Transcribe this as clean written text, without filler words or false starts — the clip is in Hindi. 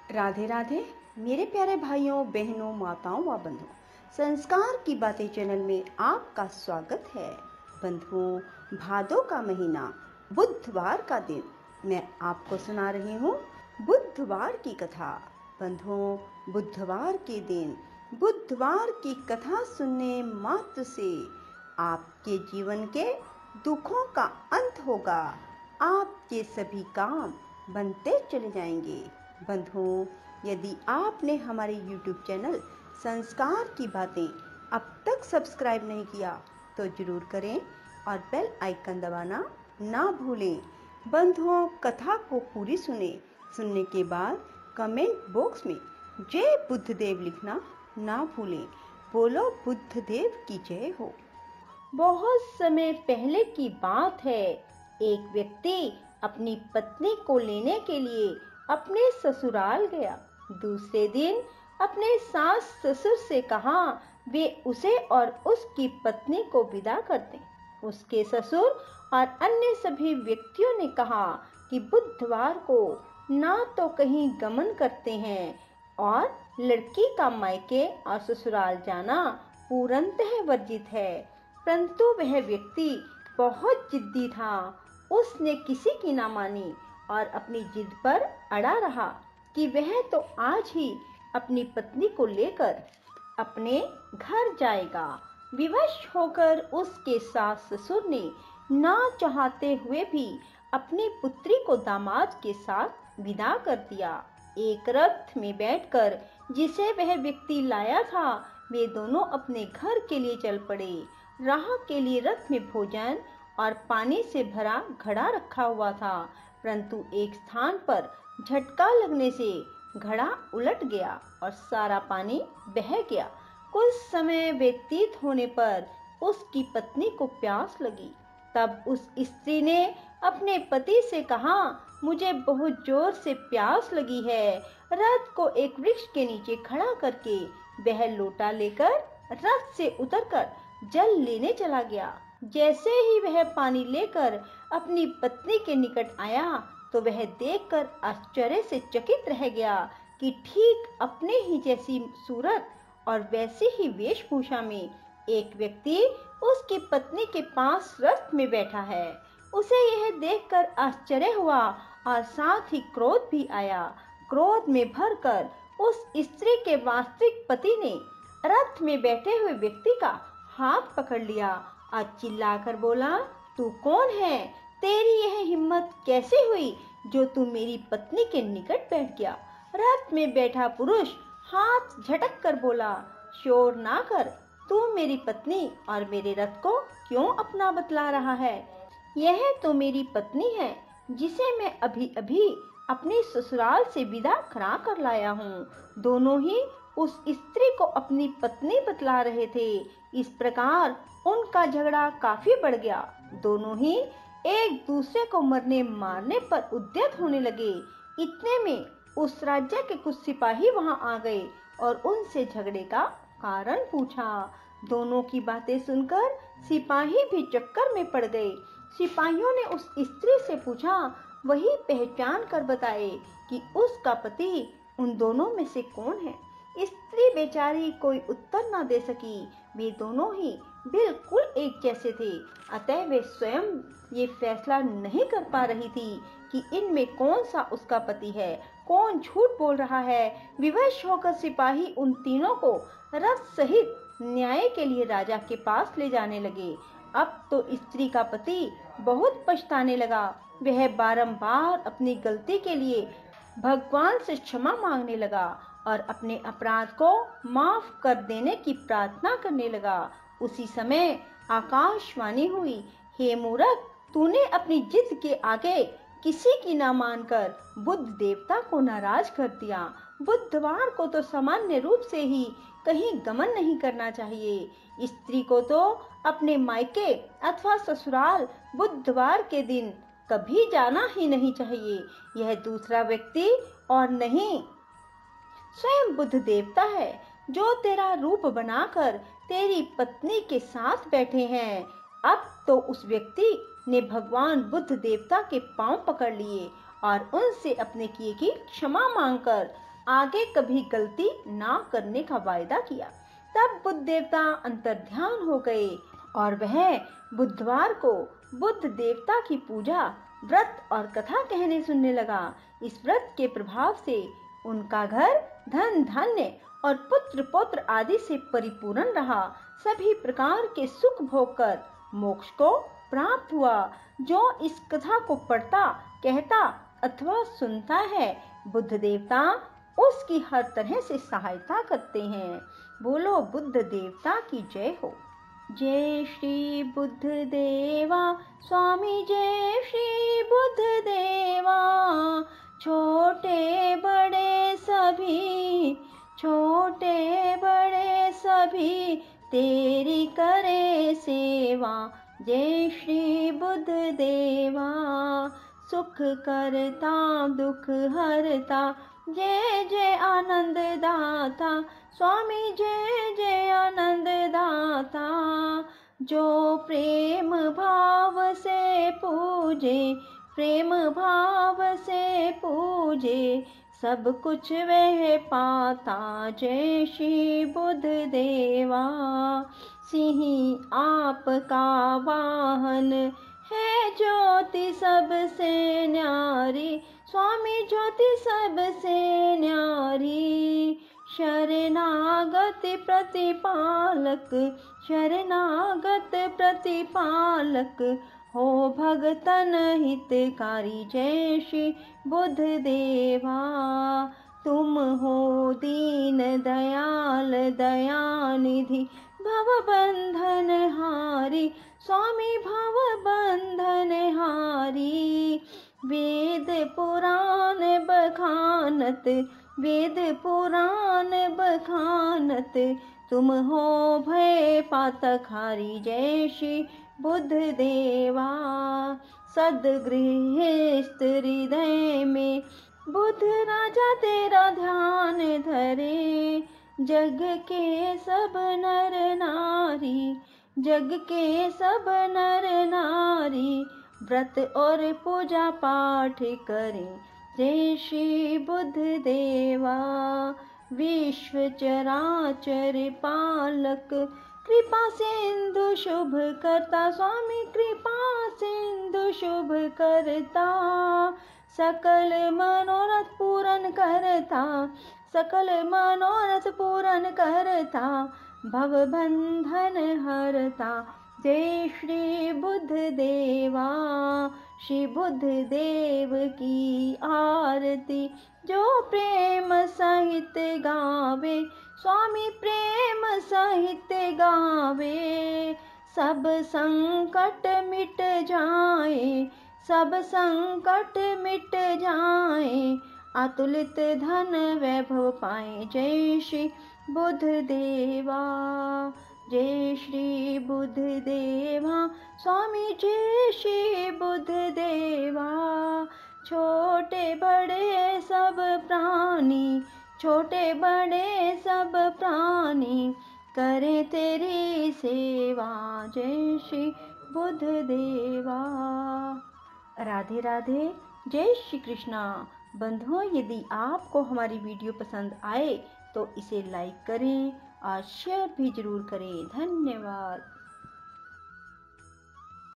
राधे राधे मेरे प्यारे भाइयों बहनों माताओं व बंधुओं, संस्कार की बातें चैनल में आपका स्वागत है। बंधुओं, भादों का महीना, बुधवार का दिन, मैं आपको सुना रही हूँ बुधवार की कथा। बंधुओं, बुधवार के दिन बुधवार की कथा सुनने मात्र से आपके जीवन के दुखों का अंत होगा। आपके सभी काम बनते चले जाएंगे। बंधुओं, यदि आपने हमारे YouTube चैनल संस्कार की बातें अब तक सब्सक्राइब नहीं किया तो जरूर करें और बेल आइकन दबाना ना भूलें। बंधुओं, कथा को पूरी सुनने के बाद कमेंट बॉक्स में जय बुद्धदेव लिखना ना भूलें। बोलो बुद्धदेव की जय हो। बहुत समय पहले की बात है। एक व्यक्ति अपनी पत्नी को लेने के लिए अपने ससुराल गया। दूसरे दिन अपने सास ससुर से कहा वे उसे और उसकी पत्नी को विदा कर दें। उसके ससुर और अन्य सभी व्यक्तियों ने कहा कि बुधवार को ना तो कहीं गमन करते हैं और लड़की का मायके और ससुराल जाना पूर्णतः वर्जित है। परंतु वह व्यक्ति बहुत जिद्दी था। उसने किसी की ना मानी और अपनी जिद पर अड़ा रहा कि वह तो आज ही अपनी पत्नी को लेकर अपने घर जाएगा। विवश होकर उसके सास ससुर ने ना चाहते हुए भी अपनी पुत्री को दामाद के साथ विदा कर दिया। एक रथ में बैठकर जिसे वह व्यक्ति लाया था, वे दोनों अपने घर के लिए चल पड़े। राह के लिए रथ में भोजन और पानी से भरा घड़ा रखा हुआ था, परंतु एक स्थान पर झटका लगने से घड़ा उलट गया और सारा पानी बह गया। कुछ समय व्यतीत होने पर उसकी पत्नी को प्यास लगी। तब उस स्त्री ने अपने पति से कहा, मुझे बहुत जोर से प्यास लगी है। रथ को एक वृक्ष के नीचे खड़ा करके वह लोटा लेकर रथ से उतरकर जल लेने चला गया। जैसे ही वह पानी लेकर अपनी पत्नी के निकट आया तो वह देखकर आश्चर्य से चकित रह गया कि ठीक अपने ही जैसी सूरत और वैसी ही वेशभूषा में एक व्यक्ति उसकी पत्नी के पास रथ में बैठा है। उसे यह देखकर आश्चर्य हुआ और साथ ही क्रोध भी आया। क्रोध में भरकर उस स्त्री के वास्तविक पति ने रथ में बैठे हुए व्यक्ति का हाथ पकड़ लिया और चिल्लाकर बोला, तू कौन है? तेरी यह हिम्मत कैसे हुई जो तू मेरी पत्नी के निकट बैठ गया? रथ में बैठा पुरुष हाथ झटक कर बोला, शोर ना कर, तू मेरी पत्नी और मेरे रथ को क्यों अपना बतला रहा है? यह तो मेरी पत्नी है जिसे मैं अभी अभी अपने ससुराल से विदा करा कर लाया हूँ। दोनों ही उस स्त्री को अपनी पत्नी बतला रहे थे। इस प्रकार उनका झगड़ा काफी बढ़ गया। दोनों ही एक दूसरे को मरने मारने पर उद्यत होने लगे। इतने में उस राज्य के कुछ सिपाही वहां आ गए और उनसे झगड़े का कारण पूछा। दोनों की बातें सुनकर सिपाही भी चक्कर में पड़ गए। सिपाहियों ने उस स्त्री से पूछा, वही पहचान कर बताए कि उसका पति उन दोनों में से कौन है। स्त्री बेचारी कोई उत्तर न दे सकी। वे दोनों ही बिल्कुल एक जैसे थे, अतः वे स्वयं ये फैसला नहीं कर पा रही थी कि इनमें कौन सा उसका पति है, कौन झूठ बोल रहा है। विवश होकर सिपाही उन तीनों को रथ सहित न्याय के लिए राजा के पास ले जाने लगे। अब तो स्त्री का पति बहुत पछताने लगा। वह बारंबार अपनी गलती के लिए भगवान से क्षमा मांगने लगा और अपने अपराध को माफ कर देने की प्रार्थना करने लगा। उसी समय आकाशवाणी हुई, हे मूर्ख, तूने अपनी जिद के आगे किसी की ना मानकर बुद्ध देवता को नाराज कर दिया। बुधवार को तो सामान्य रूप से ही कहीं गमन नहीं करना चाहिए। स्त्री को तो अपने मायके अथवा ससुराल बुधवार के दिन कभी जाना ही नहीं चाहिए। यह दूसरा व्यक्ति और नहीं, स्वयं बुद्ध देवता है जो तेरा रूप बनाकर तेरी पत्नी के साथ बैठे हैं। अब तो उस व्यक्ति ने भगवान बुद्ध देवता के पांव पकड़ लिए और उनसे अपने किए की क्षमा मांगकर आगे कभी गलती ना करने का वायदा किया। तब बुद्ध देवता अंतर्ध्यान हो गए और वह बुधवार को बुद्ध देवता की पूजा, व्रत और कथा कहने सुनने लगा। इस व्रत के प्रभाव से उनका घर धन धान्य और पुत्र पौत्र आदि से परिपूर्ण रहा। सभी प्रकार के सुख भोग कर मोक्ष को प्राप्त हुआ। जो इस कथा को पढ़ता, कहता अथवा सुनता है, बुद्ध देवता उसकी हर तरह से सहायता करते हैं। बोलो बुद्ध देवता की जय हो। जय श्री बुद्ध देवा स्वामी, जय श्री बुद्ध देवा। छोटे बड़े सभी तेरी करे सेवा। जय श्री बुद्ध देवा। सुख करता दुख हरता, जय जय आनंद दाता स्वामी, जय जय आनंद दाता। जो प्रेम भाव से पूजे, सब कुछ वह पाता। जय श्री बुद्ध देवा। सिंही आपका वाहन है, ज्योति सबसे न्यारी स्वामी, ज्योति सबसे न्यारी। शरणागत प्रतिपालक हो भगतन हितकारी। जय श्री बुद्ध देवा। तुम हो दीन दयाल दयानिधि, भव बंधन हारी स्वामी, भव बंधन हारी। वेद पुराण बखानत, तुम हो भय पातकहारी। जय श्री बुद्ध देवा। सदगृहस्थ हृदय में बुद्ध राजा तेरा ध्यान धरे। जग के सब नर नारी व्रत और पूजा पाठ करें। जय श्री बुद्ध देवा। विश्व चराचर पालक, कृपा सिंधु शुभ करता स्वामी, कृपा सिंधु शुभ करता। सकल मनोरथ पूरन करता, भव बंधन हरता। जय श्री बुद्ध देवा। श्री बुद्ध देव की आरती जो प्रेम सहित गावे स्वामी, प्रेम सहित गावे। सब संकट मिट जाए, अतुलित धन वैभव पाए। जय श्री बुद्ध देवा। जय श्री बुद्ध देवा स्वामी, जय श्री बुद्ध देवा। छोटे बड़े सब प्राणी करें तेरी सेवा। जय श्री बुद्ध देवा। राधे राधे। जय श्री कृष्णा। बंधुओं, यदि आपको हमारी वीडियो पसंद आए तो इसे लाइक करें और शेयर भी जरूर करें। धन्यवाद।